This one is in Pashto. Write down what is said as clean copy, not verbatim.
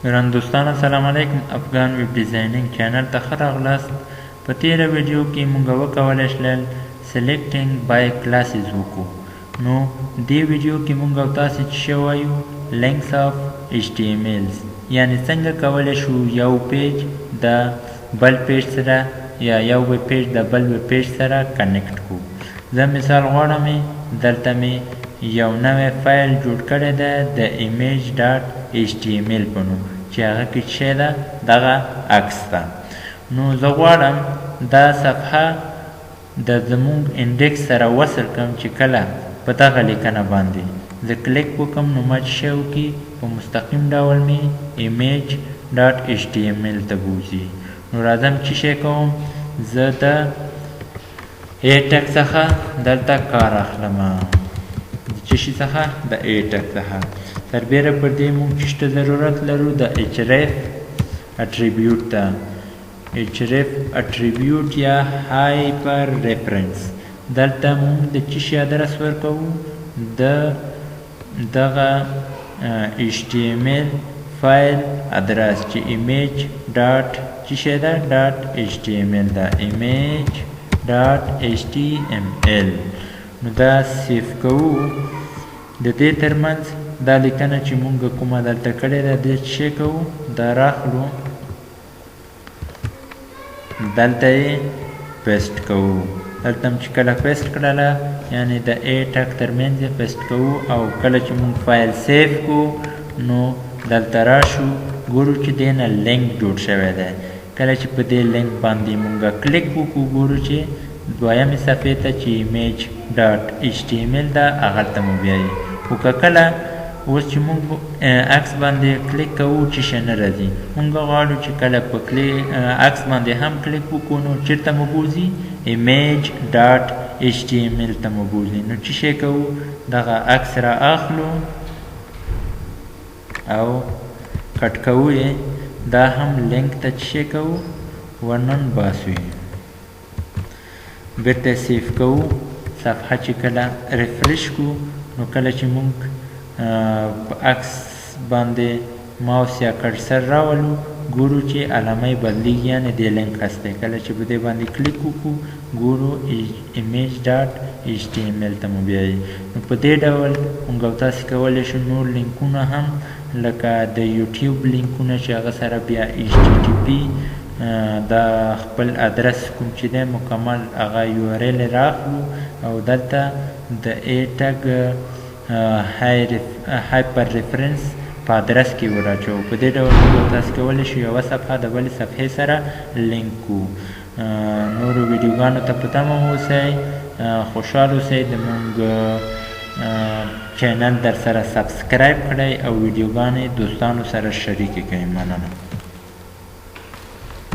ګران دوستانو السلام علیکم. افغان ویب ډیزاینینګ چینل ته ښه راغلاست. په تیره ویډیو کې موږ وکولی شلل سلیکټینګ بای کلاسز وکړو. نو دې ویډیو کې موږ او تاسې چې شی وایو لینکس آف HTMLs، یعنې څنګه کولی شو یو پیج د بل پیج سره یا یو ویب پیج د بل ویب پیج سره کنیکټ کړو. زه مثال غواړم دلته مې یو نوی فایل جوړ کړی دی د ایمیج ډاټ HTML په نوم چې هغه کې څه ده دغه عکس ده. نو زه غواړم دا صفحه د زموږ انډیکس سره وصل کړم چې کله په دغه لیکنه باندې زه کلیک وکړم نو ما چې شی وکړي په مستقیم ډول مې ایمیج ډاټ HTML ته بوځي. نو راځم چې شی کوم، زه د A ټګ څخه دلته کار اخلم، څه شي څخه د A ټګ څخه. سربیره پر دې موږ چې ضرورت لرو د href اټریبیوټ ته. href اټریبیوټ یا هایپر ریفرنس، دلته موږ د څه شي ادرس ورکوو، د دغه HTML فایل ادرس چې ایمیج ډاټ څه شی ده ډاټ HTML ده، ایمیج ډاټ HTML. نو دا سیف کوو. د دې ترمنځ دا لیکنه چې مونږ کومه دلته کړې ده دې څه کوو، دا راخلو دلته یې پیسټ کوو. دلته چې کله پیسټ کړله یعنې د A ټګ ترمنځ یې پیسټ کوو، او کله چې مونږ فایل سیف کوو نو دلته راشو ګورو چې دې نه لینک جوړ شوی دی. کله چې په دې لینک باندې مونږ کلیک وکړو ګورو چې دویمې صفحې ته چې ایمیج ډاټ HTML ده هغه ته مو بیایي. خو که کله اوس چې مونږ عکس باندې کلیک کوو چې شی نه راځي، مونږ غواړو چې کله په عکس باندې هم کلیک وکړو نو چېرته مو بوځي ایمیج ډاټ HTML ته مو بوځي. نو چې شی کوو دغه عکس را اخلو او کټ کوو یې، دا هم لینک ته چې شی کوو ورنن باسو یې، بیرته سیف کوو. صفحه چې کله ریفرش کو نو کله چې مونږ په عکس باندې ماوس یا کرسر راولو ګورو چې علامه بدلیږي، یعنې دې لینک هستی. کله چې په دې باندې کلیک وکړو ګورو ایمیج ډاټ HTML ته مو بیایي. نو په دې ډول مونږ او تاسې کولی شو نور لینکونه هم لکه د یوټیوب لینکونه چې هغه سره بیا HTTP دا خپل ادرس کوم چې دی مکمل هغه URL راخلو او دلته د A ټګ هایپر ریفرنس په ادرس کې وراچو. په دې ډول موږ تاسو کولی شو یوه صفحه د بلې صفحې سره لینک کړو. نورو ویډیوګانو ته په تمه اوسئ، خوشحال اوسئ. زموږ چینل در سره سبسکرایب کړئ او ویډیوګانې دوستانو سره شریکې کړئ. مننه.